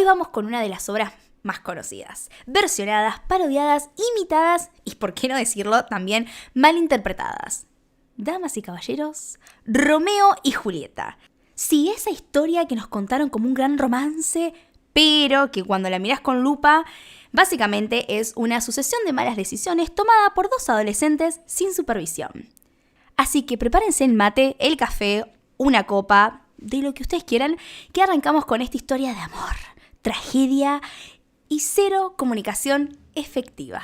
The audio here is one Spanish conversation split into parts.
Hoy vamos con una de las obras más conocidas, versionadas, parodiadas, imitadas y, por qué no decirlo, también malinterpretadas. Damas y caballeros, Romeo y Julieta. Sí, esa historia que nos contaron como un gran romance, pero que cuando la mirás con lupa, básicamente es una sucesión de malas decisiones tomada por dos adolescentes sin supervisión. Así que prepárense el mate, el café, una copa, de lo que ustedes quieran, que arrancamos con esta historia de amor, tragedia y cero comunicación efectiva.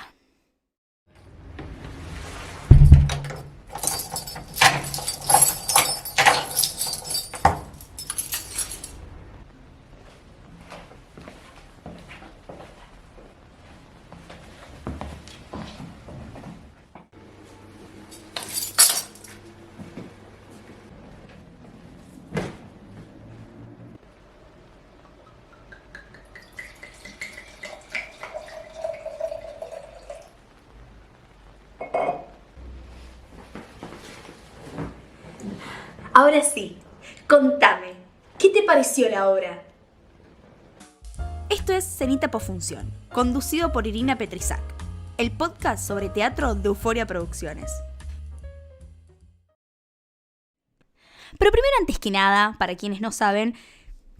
Ahora sí, contame, ¿qué te pareció la obra? Esto es Cenita Pofunción, conducido por Irina Petrisak, el podcast sobre teatro de Euforia Producciones. Pero primero, antes que nada, para quienes no saben,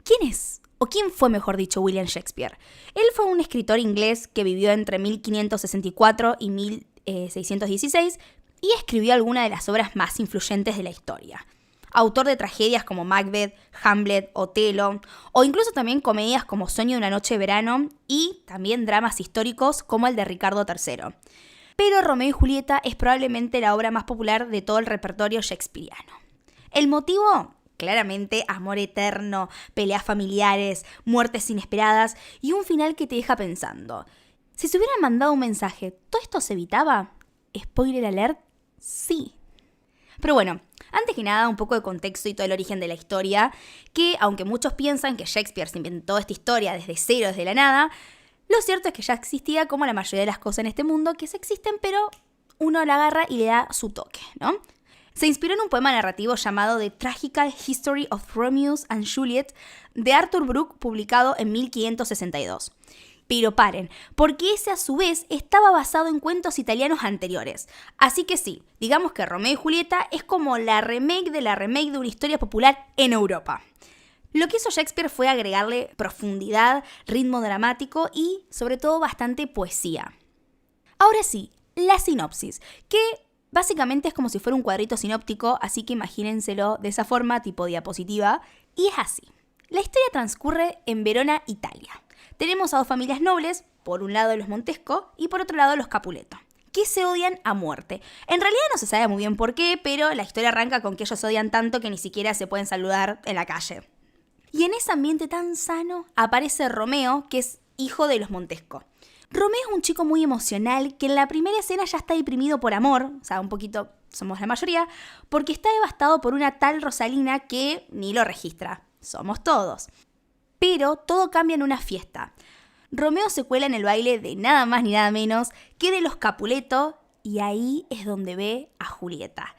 ¿quién es? O quién fue, mejor dicho, William Shakespeare. Él fue un escritor inglés que vivió entre 1564 y 1616 y escribió algunas de las obras más influyentes de la historia. Autor de tragedias como Macbeth, Hamlet, Otelo, o incluso también comedias como Sueño de una noche de verano y también dramas históricos como el de Ricardo III. Pero Romeo y Julieta es probablemente la obra más popular de todo el repertorio shakespeariano. ¿El motivo? Claramente amor eterno, peleas familiares, muertes inesperadas y un final que te deja pensando. Si se hubieran mandado un mensaje, ¿todo esto se evitaba? ¿Spoiler alert? Sí. Pero bueno, antes que nada, un poco de contexto y todo el origen de la historia, que aunque muchos piensan que Shakespeare se inventó esta historia desde cero, desde la nada, lo cierto es que ya existía, como la mayoría de las cosas en este mundo, que se existen, pero uno la agarra y le da su toque, ¿no? Se inspiró en un poema narrativo llamado The Tragical History of Romeo and Juliet de Arthur Brooke, publicado en 1562. Pero paren, porque ese a su vez estaba basado en cuentos italianos anteriores. Así que sí, digamos que Romeo y Julieta es como la remake de una historia popular en Europa. Lo que hizo Shakespeare fue agregarle profundidad, ritmo dramático y, sobre todo, bastante poesía. Ahora sí, la sinopsis, que básicamente es como si fuera un cuadrito sinóptico, así que imagínenselo de esa forma, tipo diapositiva, y es así. La historia transcurre en Verona, Italia. Tenemos a dos familias nobles, por un lado los Montesco y por otro lado los Capuleto, que se odian a muerte. En realidad no se sabe muy bien por qué, pero la historia arranca con que ellos se odian tanto que ni siquiera se pueden saludar en la calle. Y en ese ambiente tan sano aparece Romeo, que es hijo de los Montesco. Romeo es un chico muy emocional que en la primera escena ya está deprimido por amor, o sea, un poquito somos la mayoría, porque está devastado por una tal Rosalina que ni lo registra. Somos todos. Pero todo cambia en una fiesta. Romeo se cuela en el baile de nada más ni nada menos que de los Capuleto y ahí es donde ve a Julieta.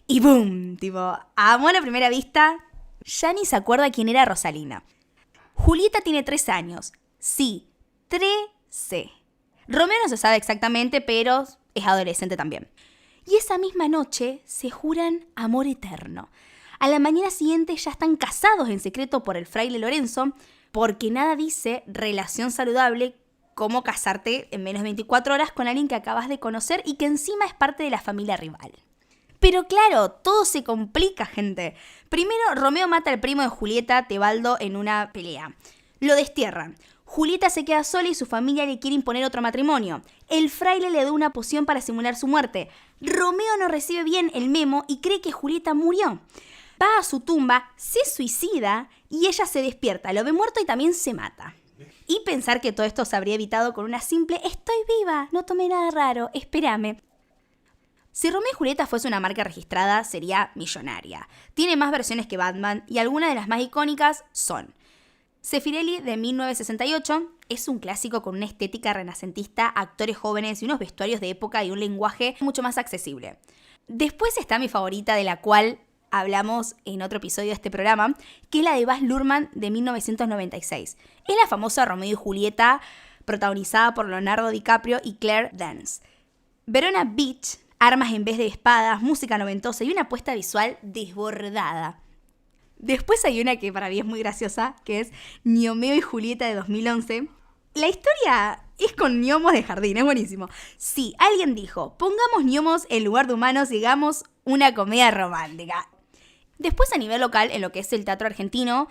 Y ¡boom! Tipo, amor a primera vista, ya ni se acuerda quién era Rosalina. Julieta tiene 13 años. Sí, 13. Romeo no se sabe exactamente, pero es adolescente también. Y esa misma noche se juran amor eterno. A la mañana siguiente ya están casados en secreto por el fraile Lorenzo, porque nada dice relación saludable como casarte en menos de 24 horas con alguien que acabas de conocer y que encima es parte de la familia rival. Pero claro, todo se complica, gente. Primero, Romeo mata al primo de Julieta, Tebaldo, en una pelea. Lo destierran. Julieta se queda sola y su familia le quiere imponer otro matrimonio. El fraile le da una poción para simular su muerte. Romeo no recibe bien el memo y cree que Julieta murió. Va a su tumba, se suicida y ella se despierta, lo ve muerto y también se mata. Y pensar que todo esto se habría evitado con una simple «estoy viva, no tomé nada raro, espérame». Si Romeo y Julieta fuese una marca registrada, sería millonaria. Tiene más versiones que Batman y algunas de las más icónicas son Zeffirelli de 1968, es un clásico con una estética renacentista, actores jóvenes y unos vestuarios de época y un lenguaje mucho más accesible. Después está mi favorita, de la cual hablamos en otro episodio de este programa, que es la de Baz Luhrmann de 1996. Es la famosa Romeo y Julieta, protagonizada por Leonardo DiCaprio y Claire Danes. Verona Beach, armas en vez de espadas, música noventosa y una apuesta visual desbordada. Después hay una que para mí es muy graciosa, que es Gnomeo y Julieta de 2011. La historia es con gnomos de jardín, es buenísimo. Sí, alguien dijo, pongamos gnomos en lugar de humanos y hagamos una comedia romántica. Después a nivel local, en lo que es el teatro argentino,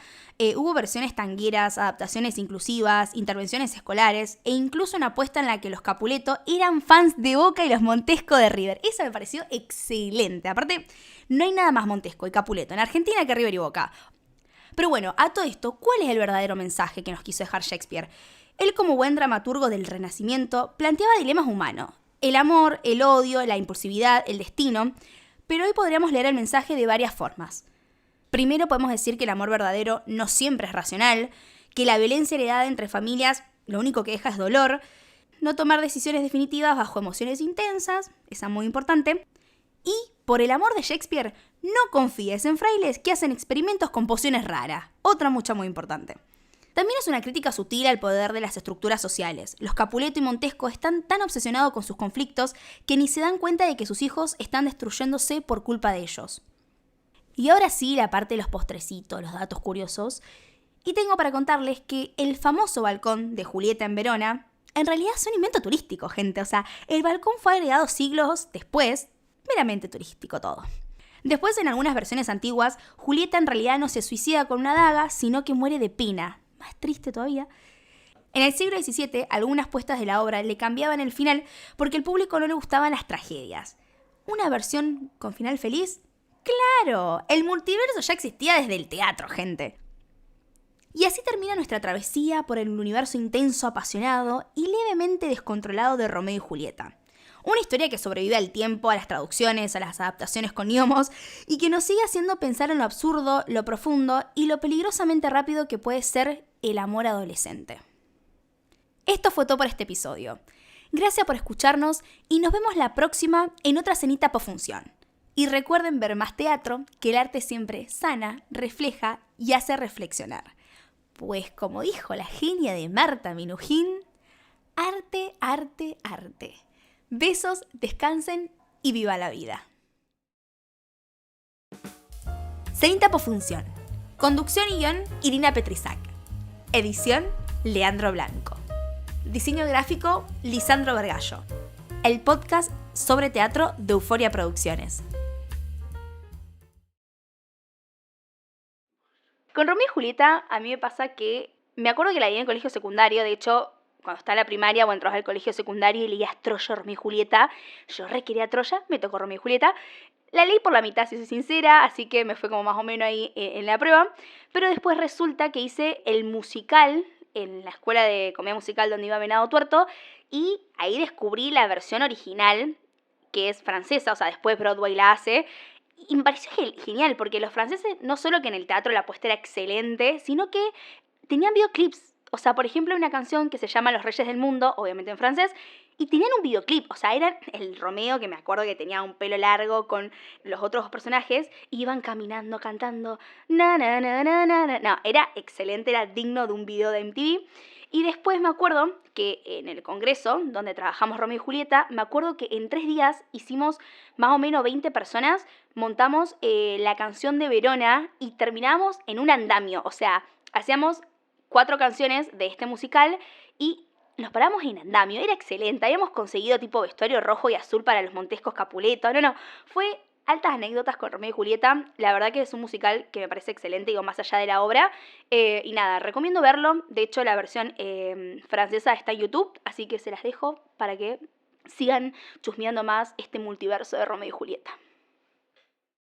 hubo versiones tangueras, adaptaciones inclusivas, intervenciones escolares e incluso una apuesta en la que los Capuleto eran fans de Boca y los Montesco de River. Esa me pareció excelente. Aparte, no hay nada más Montesco y Capuleto en Argentina que River y Boca. Pero bueno, a todo esto, ¿cuál es el verdadero mensaje que nos quiso dejar Shakespeare? Él, como buen dramaturgo del Renacimiento, planteaba dilemas humanos. El amor, el odio, la impulsividad, el destino. Pero hoy podríamos leer el mensaje de varias formas. Primero podemos decir que el amor verdadero no siempre es racional, que la violencia heredada entre familias lo único que deja es dolor, no tomar decisiones definitivas bajo emociones intensas, esa es muy importante, y por el amor de Shakespeare, no confíes en frailes que hacen experimentos con pociones raras, otra mucha muy importante. También es una crítica sutil al poder de las estructuras sociales. Los Capuleto y Montesco están tan obsesionados con sus conflictos que ni se dan cuenta de que sus hijos están destruyéndose por culpa de ellos. Y ahora sí, la parte de los postrecitos, los datos curiosos. Y tengo para contarles que el famoso balcón de Julieta en Verona en realidad es un invento turístico, gente. O sea, el balcón fue agregado siglos después, meramente turístico todo. Después, en algunas versiones antiguas, Julieta en realidad no se suicida con una daga, sino que muere de pena. Más triste todavía. En el siglo XVII, algunas puestas de la obra le cambiaban el final porque al público no le gustaban las tragedias. ¿Una versión con final feliz? ¡Claro! El multiverso ya existía desde el teatro, gente. Y así termina nuestra travesía por el universo intenso, apasionado y levemente descontrolado de Romeo y Julieta. Una historia que sobrevive al tiempo, a las traducciones, a las adaptaciones con gnomos y que nos sigue haciendo pensar en lo absurdo, lo profundo y lo peligrosamente rápido que puede ser el amor adolescente. Esto fue todo por este episodio. Gracias por escucharnos y nos vemos la próxima en otra cenita pofunción. Y recuerden ver más teatro, que el arte siempre sana, refleja y hace reflexionar. Pues como dijo la genia de Marta Minujín, arte, arte, arte. Besos, descansen y viva la vida. Cenita pofunción. Conducción y guión, Irina Petrisac. Edición, Leandro Blanco. Diseño gráfico, Lisandro Vergallo. El podcast sobre teatro de Euforia Producciones. Con Romeo y Julieta a mí me pasa que me acuerdo que la vi en el colegio secundario. De hecho, cuando estaba en la primaria, bueno, entraba al colegio secundario y leías Troya, Romeo y Julieta. Yo quería Troya, me tocó Romeo y Julieta. La leí por la mitad, si soy sincera, así que me fue como más o menos ahí en la prueba. Pero después resulta que hice el musical en la escuela de comedia musical donde iba Venado Tuerto y ahí descubrí la versión original, que es francesa, o sea, después Broadway la hace. Y me pareció genial, porque los franceses no solo que en el teatro la puesta era excelente, sino que tenían videoclips. O sea, por ejemplo, una canción que se llama Los Reyes del Mundo, obviamente en francés, y tenían un videoclip. O sea, era el Romeo, que me acuerdo que tenía un pelo largo con los otros personajes, y iban caminando, cantando, na, na, na, na, na, na. No, era excelente, era digno de un video de MTV. Y después me acuerdo que en el congreso, donde trabajamos Romeo y Julieta, me acuerdo que en 3 días hicimos más o menos 20 personas, montamos la canción de Verona y terminamos en un andamio. O sea, hacíamos 4 canciones de este musical y nos paramos en andamio. Era excelente. Habíamos conseguido tipo vestuario rojo y azul para los Montescos Capuleto. No. Fue altas anécdotas con Romeo y Julieta. La verdad que es un musical que me parece excelente, digo, más allá de la obra. Y nada, recomiendo verlo. De hecho, la versión francesa está en YouTube, así que se las dejo para que sigan chusmeando más este multiverso de Romeo y Julieta.